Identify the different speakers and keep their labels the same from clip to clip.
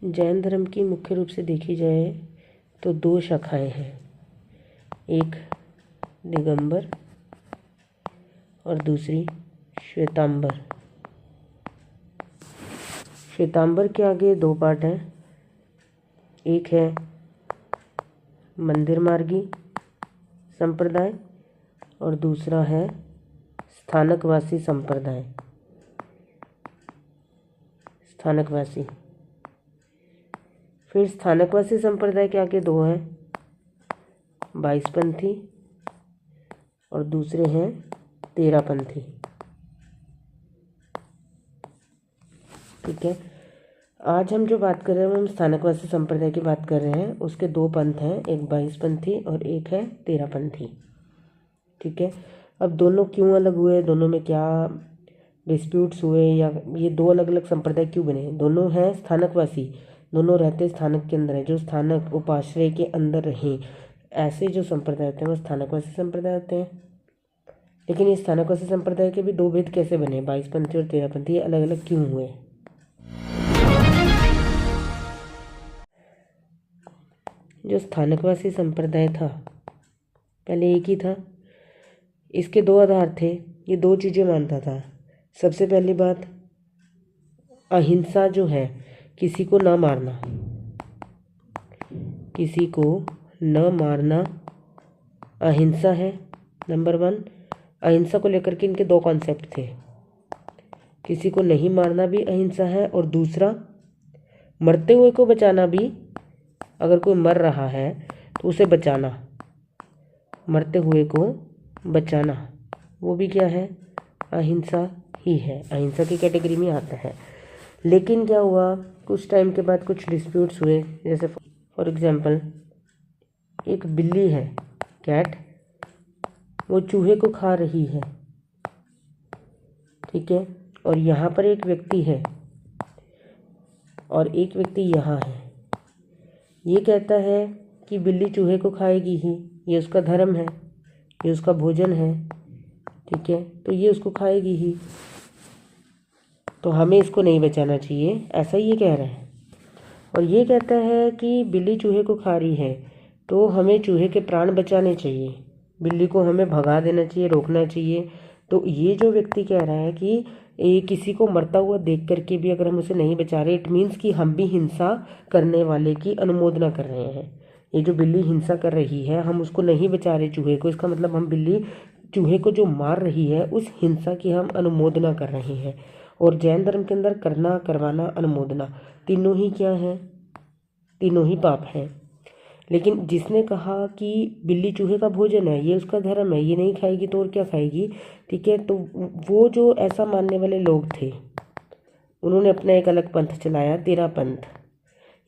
Speaker 1: जैन धर्म की मुख्य रूप से देखी जाए तो दो शाखाएं हैं, एक दिगंबर और दूसरी श्वेतांबर। श्वेतांबर के आगे दो पार्ट हैं, एक है मंदिर मार्गी संप्रदाय और दूसरा है स्थानकवासी संप्रदाय। स्थानकवासी, फिर स्थानकवासी संप्रदाय के आगे दो हैं, बाईसपंथी और दूसरे हैं तेरापंथी। ठीक है, आज हम जो बात कर रहे हैं हम स्थानकवासी संप्रदाय की बात कर रहे हैं। उसके दो पंथ हैं, एक बाईसपंथी और एक है तेरापंथी। ठीक है, अब दोनों क्यों अलग हुए, दोनों में क्या डिस्प्यूट्स हुए, या ये दो अलग अलग संप्रदाय क्यों बने? दोनों हैं स्थानकवासी, दोनों रहते स्थानक के अंदर है, जो स्थानक उपाश्रय के अंदर रहें, ऐसे जो संप्रदाय होते हैं वो स्थानकवासी संप्रदाय होते हैं। लेकिन ये स्थानकवासी संप्रदाय के भी दो भेद कैसे बने, बाईसपंथी और तेरापंथी अलग अलग क्यों हुए? जो स्थानकवासी संप्रदाय था पहले एक ही था, इसके दो आधार थे, ये दो चीज़ें मानता था। सबसे पहली बात, अहिंसा जो है, किसी को न मारना, किसी को न मारना अहिंसा है, नंबर वन। अहिंसा को लेकर के इनके दो कॉन्सेप्ट थे, किसी को नहीं मारना भी अहिंसा है और दूसरा मरते हुए को बचाना भी। अगर कोई मर रहा है तो उसे बचाना, मरते हुए को बचाना, वो भी क्या है, अहिंसा ही है, अहिंसा की कैटेगरी में आता है। लेकिन क्या हुआ, कुछ टाइम के बाद कुछ डिस्प्यूट्स हुए। जैसे फॉर एग्जांपल एक बिल्ली है, कैट, वो चूहे को खा रही है। ठीक है, और यहाँ पर एक व्यक्ति है और एक व्यक्ति यहाँ है। ये कहता है कि बिल्ली चूहे को खाएगी ही, ये उसका धर्म है, ये उसका भोजन है। ठीक है, तो ये उसको खाएगी ही, तो हमें इसको नहीं बचाना चाहिए, ऐसा ये कह रहा है। और ये कहता है कि बिल्ली चूहे को खा रही है तो हमें चूहे के प्राण बचाने चाहिए, बिल्ली को हमें भगा देना चाहिए, रोकना चाहिए। तो ये जो व्यक्ति कह रहा है कि किसी को मरता हुआ देख करके भी अगर हम उसे नहीं बचा रहे, इट मीन्स कि हम भी हिंसा करने वाले की अनुमोदना कर रहे हैं। ये जो बिल्ली हिंसा कर रही है, हम उसको नहीं बचा रहे चूहे को, इसका मतलब हम बिल्ली चूहे को जो मार रही है उस हिंसा की हम अनुमोदना कर रहे हैं। और जैन धर्म के अंदर करना, करवाना, अनुमोदना, तीनों ही क्या है, तीनों ही पाप हैं। लेकिन जिसने कहा कि बिल्ली चूहे का भोजन है, ये उसका धर्म है, ये नहीं खाएगी तो और क्या खाएगी? ठीक है, तो वो जो ऐसा मानने वाले लोग थे उन्होंने अपना एक अलग पंथ चलाया, तेरापंथ।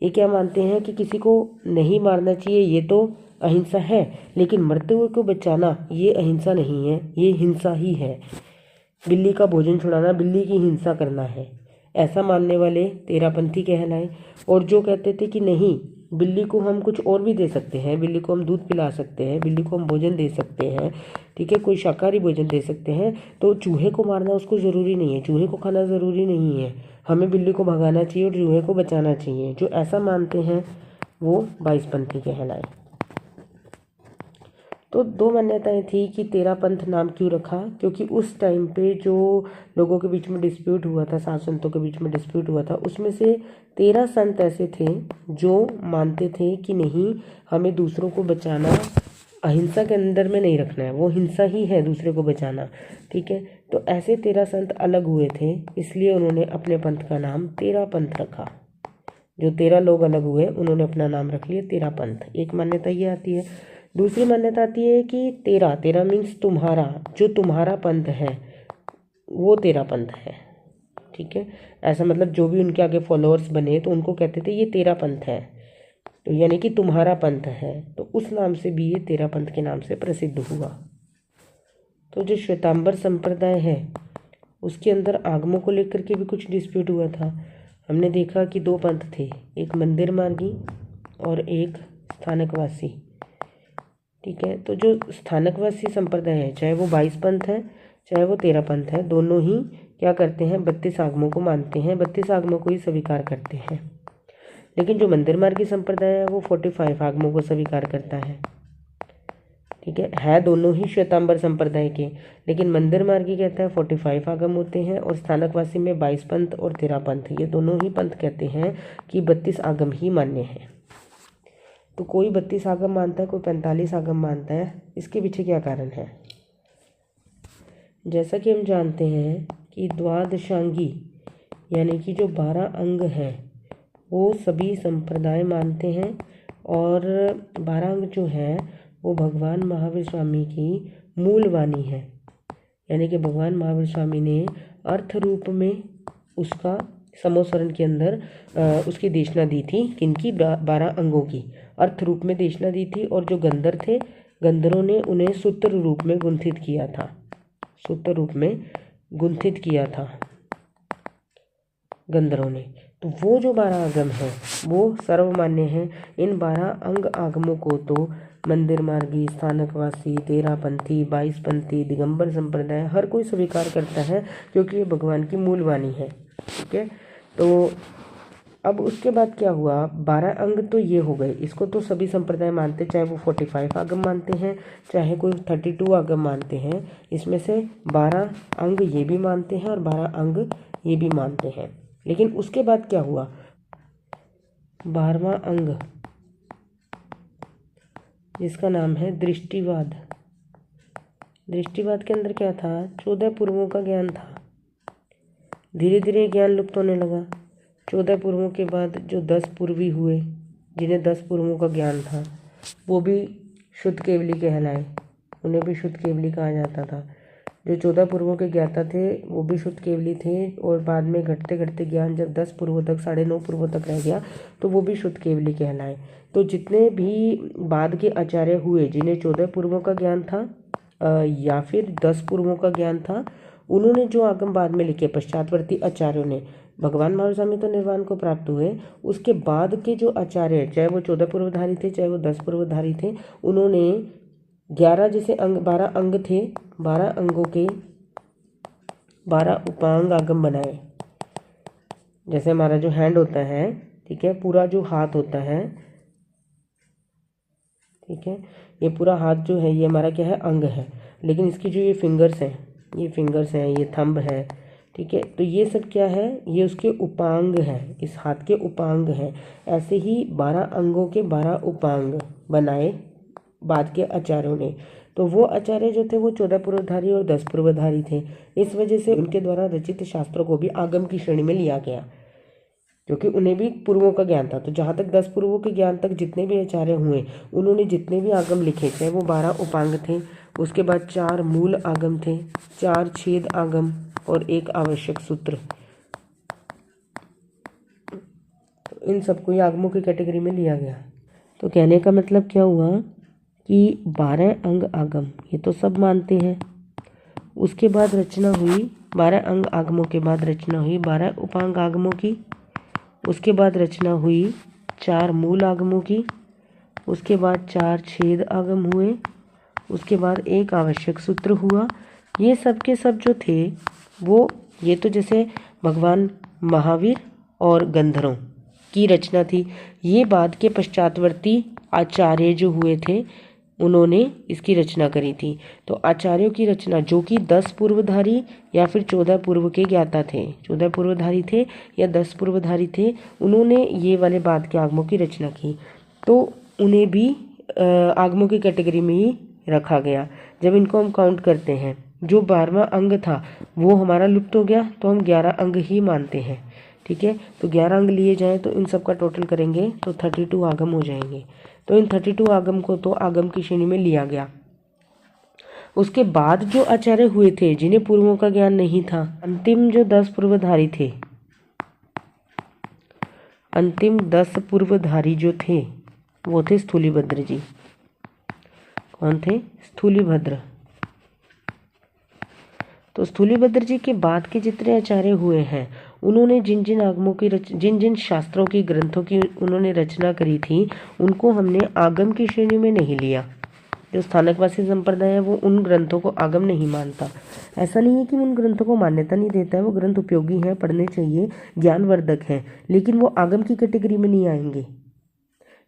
Speaker 1: ये क्या मानते हैं कि किसी को नहीं मारना चाहिए, ये तो अहिंसा है, लेकिन मरते हुए को बचाना ये अहिंसा नहीं है, ये हिंसा ही है। बिल्ली का भोजन छुड़ाना, बिल्ली की हिंसा करना है, ऐसा मानने वाले तेरापंथी कहलाए। और जो कहते थे कि नहीं, बिल्ली को हम कुछ और भी दे सकते हैं, बिल्ली को हम दूध पिला सकते हैं, बिल्ली को हम भोजन दे सकते हैं, ठीक है, कोई शाकाहारी भोजन दे सकते हैं, तो चूहे को मारना उसको ज़रूरी नहीं है, चूहे को खाना ज़रूरी नहीं है, हमें बिल्ली को भगाना चाहिए और चूहे को बचाना चाहिए। जो ऐसा मानते हैं वो बाईसपंथी कहलाए। तो दो मान्यताएं थी कि तेरापंथ नाम क्यों रखा, क्योंकि उस टाइम पे जो लोगों के बीच में डिस्प्यूट हुआ था, सात संतों के बीच में डिस्प्यूट हुआ था, उसमें से 13 संत ऐसे थे जो मानते थे कि नहीं, हमें दूसरों को बचाना अहिंसा के अंदर में नहीं रखना है, वो हिंसा ही है दूसरे को बचाना। ठीक है, तो ऐसे 13 संत अलग हुए थे, इसलिए उन्होंने अपने पंथ का नाम तेरापंथ रखा। जो 13 लोग अलग हुए उन्होंने अपना नाम रख लिया तेरापंथ। एक मान्यता ये आती है। दूसरी मान्यता आती है कि तेरा, तेरा मीन्स तुम्हारा, जो तुम्हारा पंथ है वो तेरापंथ है। ठीक है, ऐसा मतलब जो भी उनके आगे फॉलोअर्स बने तो उनको कहते थे ये तेरा पंथ है, तो यानी कि तुम्हारा पंथ है, तो उस नाम से भी ये तेरापंथ के नाम से प्रसिद्ध हुआ। तो जो श्वेतांबर संप्रदाय है उसके अंदर आगमों को लेकर के भी कुछ डिस्प्यूट हुआ था। हमने देखा कि दो पंथ थे, एक मंदिर मार्गी और एक स्थानकवासी। ठीक है, तो जो स्थानकवासी संप्रदाय है, चाहे वो 22 पंथ है चाहे वो 13 पंथ है, दोनों ही क्या करते हैं, 32 आगमों को मानते हैं, 32 आगमों को ही स्वीकार करते हैं। लेकिन जो मंदिर मार्गी संप्रदाय है वो 45 आगमों को स्वीकार करता है। ठीक है दोनों ही श्वेतांबर संप्रदाय के, लेकिन मंदिर मार्गी कहता है 45 आगम होते हैं और स्थानकवासी में 22 पंथ और 13 पंथ, ये दोनों ही पंथ कहते हैं कि 32 आगम ही मान्य हैं। तो कोई 32 आगम मानता है, कोई 45 आगम मानता है। इसके पीछे क्या कारण है? जैसा कि हम जानते हैं कि द्वादशांगी यानी कि जो 12 अंग हैं वो सभी संप्रदाय मानते हैं, और 12 अंग जो है वो भगवान महावीर स्वामी की मूल वाणी है। यानी कि भगवान महावीर स्वामी ने अर्थ रूप में उसका समोसरण के अंदर उसकी देशना दी थी। किनकी? 12 अंगों की अर्थ रूप में देशना दी थी। और जो गंधर थे, गंधरों ने उन्हें सूत्र रूप में गुंथित किया था, सूत्र रूप में गुंथित किया था गंधरों ने। तो वो जो 12 आगम हैं वो सर्वमान्य हैं। इन 12 अंग आगमों को तो मंदिर मार्गी, स्थानकवासी, 13 पंथी, 22 पंथी, दिगंबर संप्रदाय हर कोई स्वीकार करता है, क्योंकि ये भगवान की मूल वाणी है। ठीक है, तो अब उसके बाद क्या हुआ? 12 अंग तो ये हो गए, इसको तो सभी संप्रदाय मानते, चाहे वो 45 आगम मानते हैं, चाहे कोई 32 आगम मानते हैं। इसमें से 12 अंग ये भी मानते हैं और 12 अंग ये भी मानते हैं। लेकिन उसके बाद क्या हुआ? 12वां अंग जिसका नाम है दृष्टिवाद। दृष्टिवाद के अंदर क्या था? 14 पूर्वों का ज्ञान था। धीरे धीरे ज्ञान लुप्त होने लगा। 14 पूर्वों के बाद जो 10 पूर्वी हुए, जिन्हें 10 पूर्वों का ज्ञान था, वो भी शुद्ध केवली कहलाए, उन्हें भी शुद्ध केवली कहा जाता था। जो 14 पूर्वों के ज्ञाता थे वो भी शुद्ध केवली थे, और बाद में घटते घटते ज्ञान जब 10 पूर्वों तक, 9.5 पूर्वों तक रह गया तो वो भी शुद्ध केवली कहलाए। तो जितने भी बाद के आचार्य हुए जिन्हें 14 पूर्वों का ज्ञान था या फिर 10 पूर्वों का ज्ञान था, उन्होंने जो आगम बाद में लिखे पश्चातवर्ती आचार्यों ने, भगवान महावीर स्वामी तो निर्वाण को प्राप्त हुए, उसके बाद के जो आचार्य, चाहे वो 14 पूर्वधारी थे चाहे वो 10 पूर्वधारी थे, उन्होंने 11 जैसे अंग, 12 अंग थे, 12 अंगों के 12 उपांग आगम बनाए। जैसे हमारा जो हैंड होता है, ठीक है, पूरा जो हाथ होता है, ठीक है, ये पूरा हाथ जो है ये हमारा क्या है? अंग है। लेकिन इसकी जो ये फिंगर्स हैं, ये फिंगर्स हैं, ये थंब है, ठीक है, तो ये सब क्या है? ये उसके उपांग हैं, इस हाथ के उपांग हैं। ऐसे ही 12 अंगों के 12 उपांग बनाए बाद के आचार्यों ने। तो वो आचार्य जो थे वो 14 पूर्वधारी और 10 पूर्वधारी थे। इस वजह से उनके द्वारा रचित शास्त्रों को भी आगम की श्रेणी में लिया गया, क्योंकि उन्हें भी पूर्वों का ज्ञान था। तो जहाँ तक 10 पूर्वों के ज्ञान तक जितने भी आचार्य हुए, उन्होंने जितने भी आगम लिखे, चाहे वो 12 उपांग थे, उसके बाद 4 मूल आगम थे, 4 छेद आगम और 1 आवश्यक सूत्र, तो इन सबको ही आगमों की कैटेगरी में लिया गया। तो कहने का मतलब क्या हुआ कि 12 अंग आगम ये तो सब मानते हैं। उसके बाद रचना हुई 12 अंग आगमों के बाद रचना हुई 12 उपांग आगमों की। उसके बाद रचना हुई 4 मूल आगमों की। उसके बाद 4 छेद आगम हुए। उसके बाद 1 आवश्यक सूत्र हुआ। ये सब के सब जो थे वो, ये तो जैसे भगवान महावीर और गंधरों की रचना थी। ये बाद के पश्चातवर्ती आचार्य जो हुए थे उन्होंने इसकी रचना करी थी। तो आचार्यों की रचना जो कि 10 पूर्वधारी या फिर 14 पूर्व के ज्ञाता थे, 14 पूर्वधारी थे या 10 पूर्वधारी थे, उन्होंने ये वाले बाद के आगमों की रचना की। तो उन्हें भी आगमों की कैटेगरी में ही रखा गया। जब इनको हम काउंट करते हैं, जो 12वां अंग था वो हमारा लुप्त हो गया, तो हम 11 अंग ही मानते हैं। ठीक है, तो 11 अंग लिए जाएँ तो इन सब का टोटल करेंगे तो 32 आगम हो जाएंगे। तो इन 32 आगम को तो आगम की श्रेणी में लिया गया। उसके बाद जो आचार्य हुए थे जिन्हें पूर्वों का ज्ञान नहीं था, अंतिम जो 10 पूर्वधारी थे, अंतिम 10 पूर्वधारी जो थे वो थे स्थूलीभद्र जी। कौन थे? स्थूलीभद्र। तो स्थूलीभद्र जी के बाद के जितने आचार्य हुए हैं उन्होंने जिन जिन आगमों की जिन जिन शास्त्रों की, ग्रंथों की उन्होंने रचना करी थी, उनको हमने आगम की श्रेणी में नहीं लिया। जो स्थानकवासी संप्रदाय है वो उन ग्रंथों को आगम नहीं मानता। ऐसा नहीं है कि उन ग्रंथों को मान्यता नहीं देता है, वो ग्रंथ उपयोगी हैं, पढ़ने चाहिए, ज्ञानवर्धक हैं, लेकिन वो आगम की कैटेगरी में नहीं आएंगे।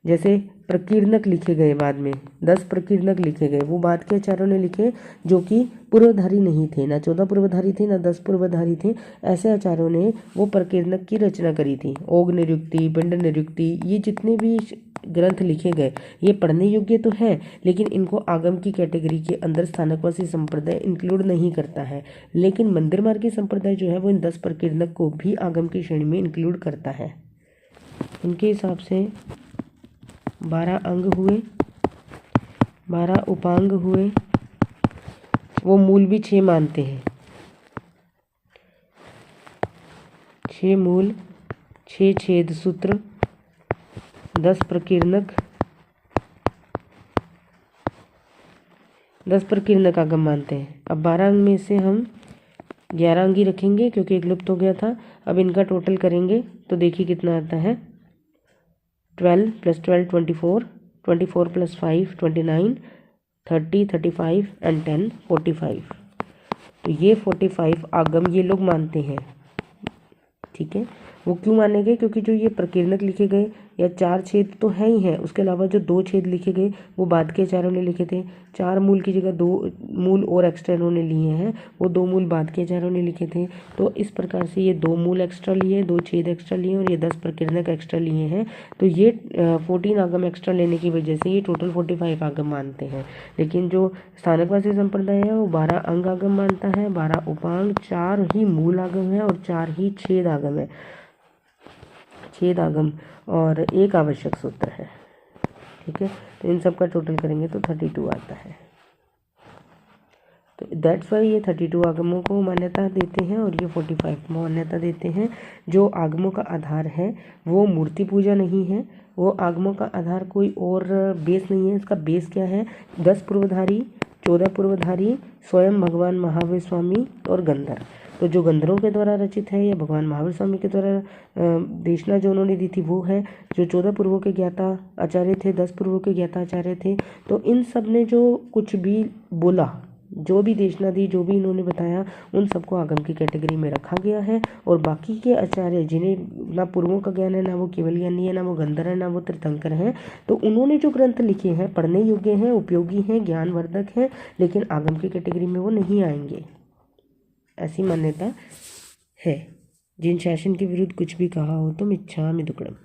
Speaker 1: जैसे प्रकीर्णक लिखे गए बाद में, 10 प्रकीर्णक लिखे गए, वो बाद के आचार्यों ने लिखे जो कि पूर्वधारी नहीं थे, ना 14 पूर्वधारी थे ना 10 पूर्वधारी थे। ऐसे आचार्यों ने वो प्रकीर्णक की रचना करी थी। ओग निरुक्ति, पिंड निरुक्ति, ये जितने भी ग्रंथ लिखे गए ये पढ़ने योग्य तो हैं, लेकिन इनको आगम की कैटेगरी के अंदर स्थानकवासी संप्रदाय इंक्लूड नहीं करता है। लेकिन मंदिर मार्गी संप्रदाय जो है वो इन 10 प्रकीर्णक को भी आगम की श्रेणी में इंक्लूड करता है। उनके हिसाब से 12 अंग हुए, 12 उपांग हुए, वो मूल भी 6 मानते हैं। 6 मूल, 6 छेद सूत्र, 10 प्रकीर्णक, 10 प्रकीर्णक आगम मानते हैं। अब 12 अंग में से हम 11 अंग ही रखेंगे क्योंकि एक लुप्त हो गया था। अब इनका टोटल करेंगे तो देखिए कितना आता है। 12 + 12 24, 24 + 5 29, 30 35 एंड 10 45। तो ये 45 आगम ये लोग मानते हैं। ठीक है, वो क्यों मानेंगे? क्योंकि जो ये प्रकीर्णक लिखे गए या 4 छेद तो है ही हैं, उसके अलावा जो 2 छेद लिखे गए वो बाद के आचार्यों ने लिखे थे। 4 मूल की जगह 2 मूल और एक्स्ट्रा इन्होंने लिए हैं, वो 2 मूल बाद के आचार्यों ने लिखे थे। तो इस प्रकार से ये 2 मूल एक्स्ट्रा लिए, 2 छेद एक्स्ट्रा लिए और ये 10 प्रकीर्णक एक्स्ट्रा लिए हैं। तो ये 14 आगम एक्स्ट्रा लेने की वजह से ये टोटल 45 आगम मानते हैं। लेकिन जो स्थानकवासी संप्रदाय है वो 12 अंग आगम मानता है, 12 उपांग, 4 ही मूल आगम है और 4 ही छेद आगम है, छेद आगम और 1 आवश्यक सूत्र है। ठीक है, तो इन सब का टोटल करेंगे तो 32 आता है। तो दैट्स वाई ये 32 आगमों को मान्यता देते हैं और ये 45 को मान्यता देते हैं। जो आगमों का आधार है वो मूर्ति पूजा नहीं है, वो आगमों का आधार कोई और बेस नहीं है। इसका बेस क्या है? 10 पूर्वधारी, 14 पूर्वधारी, स्वयं भगवान महावीर स्वामी और गंधर्व। तो जो गंधर्वों के द्वारा रचित है या भगवान महावीर स्वामी के द्वारा देशना जो उन्होंने दी थी वो है। जो 14 पूर्वों के ज्ञाता आचार्य थे, 10 पूर्वों के ज्ञाता आचार्य थे, तो इन सब ने जो कुछ भी बोला, जो भी देशना दी, जो भी इन्होंने बताया, उन सबको आगम की कैटेगरी में रखा गया है। और बाकी के आचार्य जिन्हें ना पूर्वों का ज्ञान है, ना वो केवल ज्ञानी है, ना वो गंधर्व है, ना वो तीर्थंकर हैं, तो उन्होंने जो ग्रंथ लिखे हैं पढ़ने योग्य हैं, उपयोगी हैं, ज्ञानवर्धक हैं, लेकिन आगम की कैटेगरी में वो नहीं आएंगे। ऐसी मान्यता है। जिन शासन के विरुद्ध कुछ भी कहा हो तो मिच्छामि दुक्कडम।